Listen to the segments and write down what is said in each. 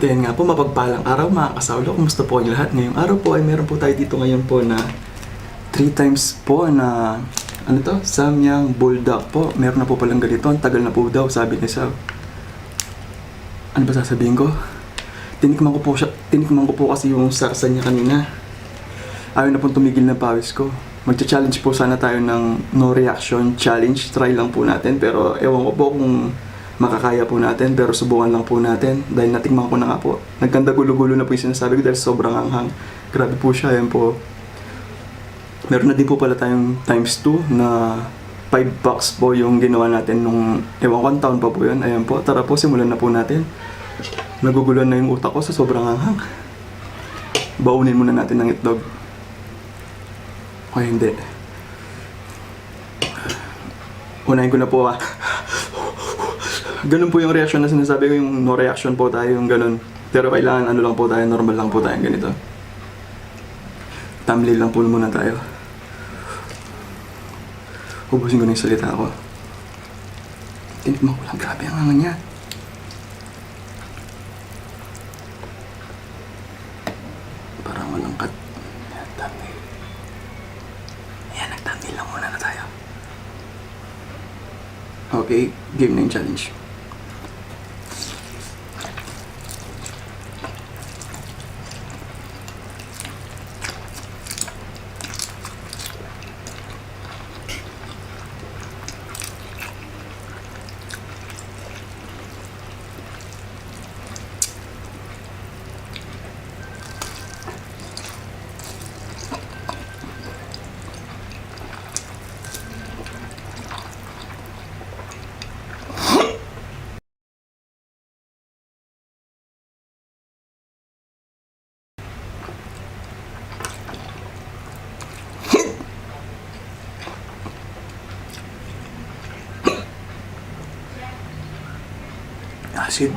At ayan nga po, mapagpalang araw mga kasawlo. Kumusta po kayong lahat? Ngayong araw po ay meron po tayo dito ngayon po na 3 times po na Samyang bulldog po. Meron na po palang ganito. Ang tagal na po daw, sabi ni Sav. Ano ba sasabihin ko? Tinikman ko po kasi yung sarsa niya kanina. Ayaw na pong tumigil ng pawis ko. Magcha-challenge po sana tayo ng no reaction challenge. Try lang po natin, pero ewan ko po kung makakaya po natin, pero subukan lang po natin dahil natikman ko na nga po. Nagkanda gulo-gulo na po yung sinasabi ko dahil sobrang anghang. Grabe po siya, yan po. Meron na din po pala tayong times 2 na 5 bucks po yung ginawa natin nung ewan ko ang taon pa po yun. Ayan po, tara po, simulan na po natin. Naguguluhan na yung utak ko sa sobrang anghang. Baunin muna natin ng itlog. O hindi. Unahin ko na po Ganun po yung reaction na sinasabi ko, yung no reaction po tayo, yung ganun. Pero kailangan ano lang po tayo, normal lang po tayo, ganito. Thumbnail lang po muna tayo. Ubusin ko na yung salita ko. Tinikman ko lang, grabe ang angan niya. Parang walang cut. Ayan, thumbnail. Ayan, nag-thumbnail lang muna na tayo. Okay, game na yung challenge. Acid.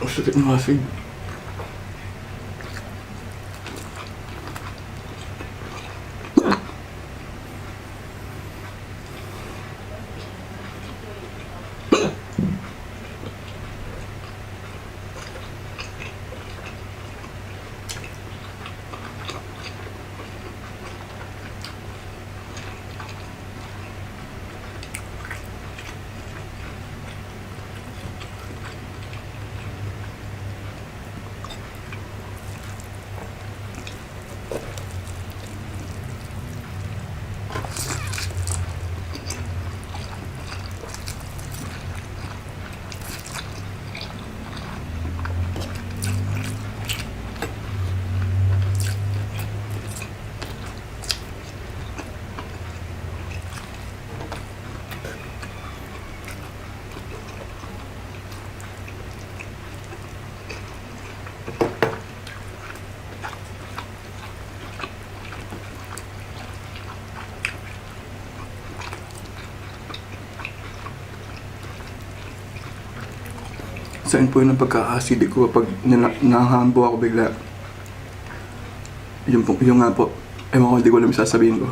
Ang sakit ng acid. Saan po yun ang pagka-acid ko pag nahambo ako bigla. Yung nga po, ewan ko, hindi ko alam sasabihin ko.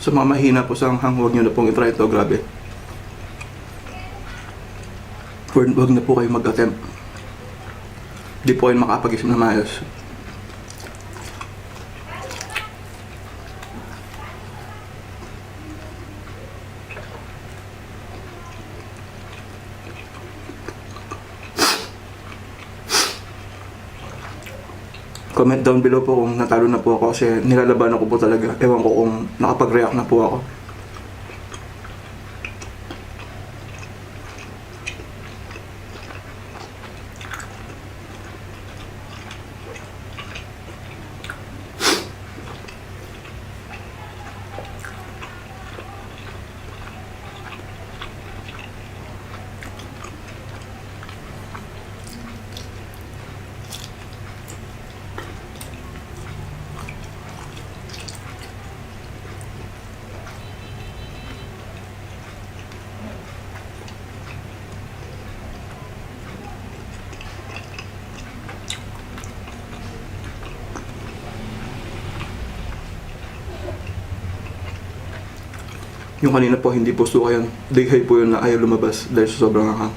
Sa mga mahina po sa hanghang, huwag nyo na pong itry ito, grabe. Huwag na po kayo mag-attempt. Di po kayo makapag-isip na maayos. Comment down below po kung natalo na po ako kasi nilalabanan ko po talaga. Ewan ko kung nakapag-react na po ako. Yung kanina po, hindi po suka yun. Dighay po yun na ayaw lumabas dahil sa sobrang hanghang.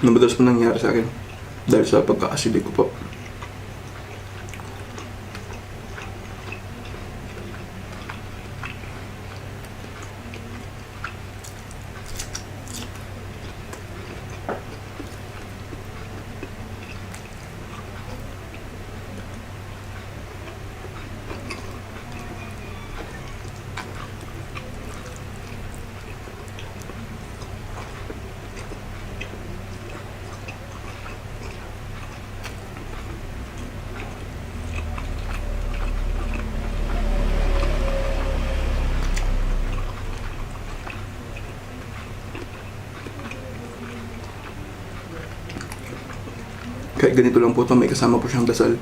Madalas po nangyari sa akin dahil sa pagka-acidic ko po. Kahit ganito lang po ito, may kasama po siyang dasal.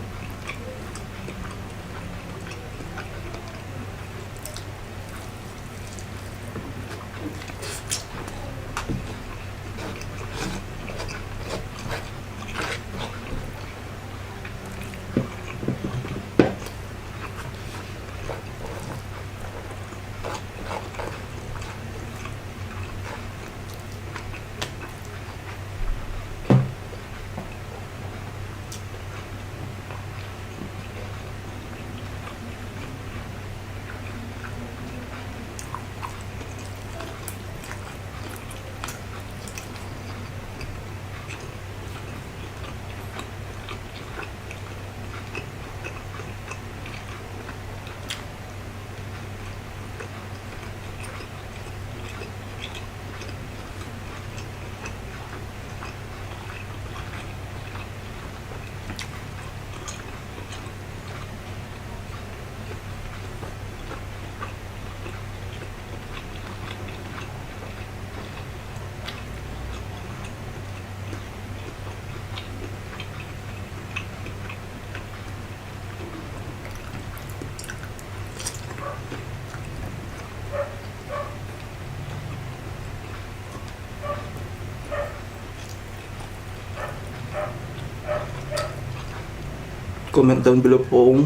Comment down below po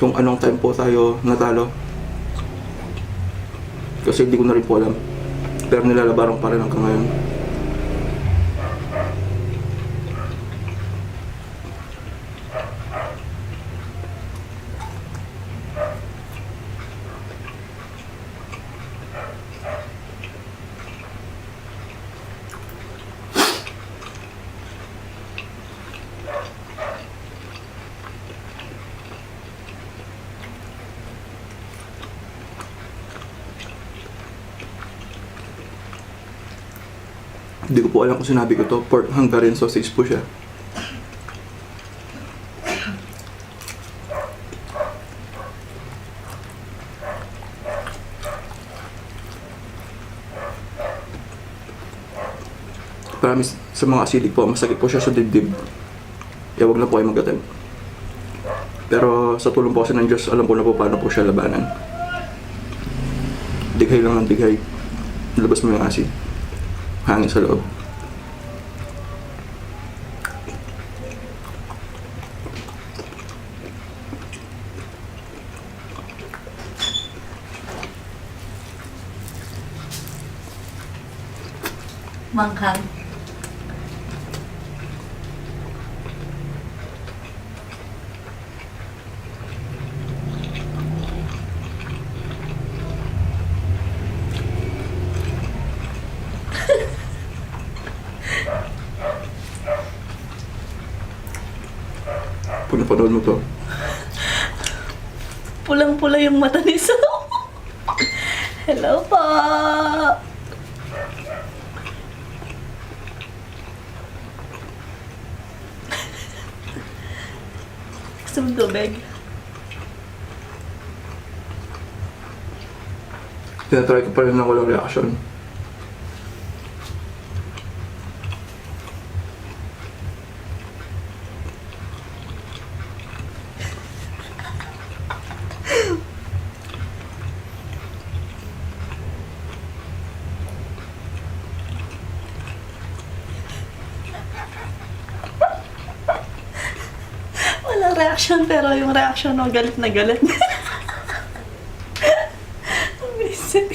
kung anong time po tayo natalo. Kasi hindi ko na rin po alam. Pero nilalabaran pa rin hanggang ngayon. Hindi ko po alam kung sinabi ko to. Pork Hungarian sausage po siya. Promise, sa mga acidic po, masakit po siya sa dibdib. Kaya wag na po kayo mag-attempt. Pero sa tulong po kasi ng Diyos, alam ko na po paano po siya labanan. Dighay lang ng dighay. Labas mo yung acid. Hangin sa loob. Manghang. Pag napanood mo to, Pulang-pula yung mata ni Sam. Hello po! Gusto mo tubig? tinatry ko pa rin ng walang reaction. Walang reaction, pero yung reaction mo, galit na galit. Amazing.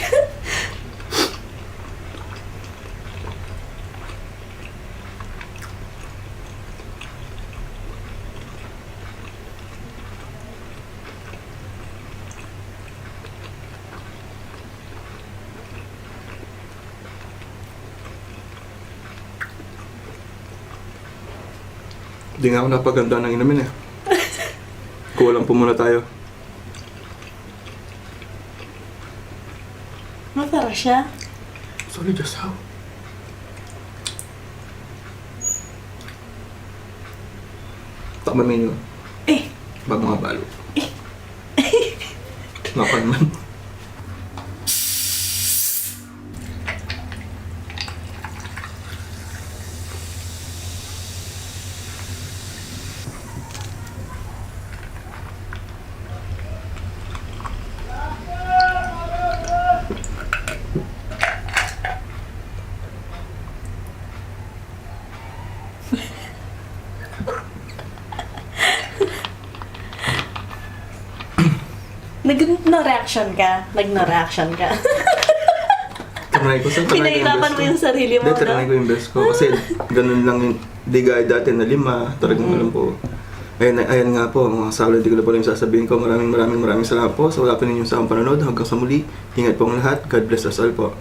Hindi nga ako napaganda ng inumin eh. Kulang po muna tayo. Masarap siya. Sorry, just how? Tama menu. Eh, Bago nga balo. Naka naman. nag-no-reaction ka. Nag-no-reaction ka. Trinay ko. Saan trinay ko yung Pinahirapan best mo ko? yung sarili mo, Hindi, trinay no? ko yung best ko. Kasi ganun lang yun. Di gaya dati na 5. Talagang alam ko. Ayan nga po, mga salad, di ko na pala yung sasabihin ko. Maraming salamat po sa wala pa ninyong sa akong panonood. Hanggang sa muli, ingat po ang lahat. God bless us all po.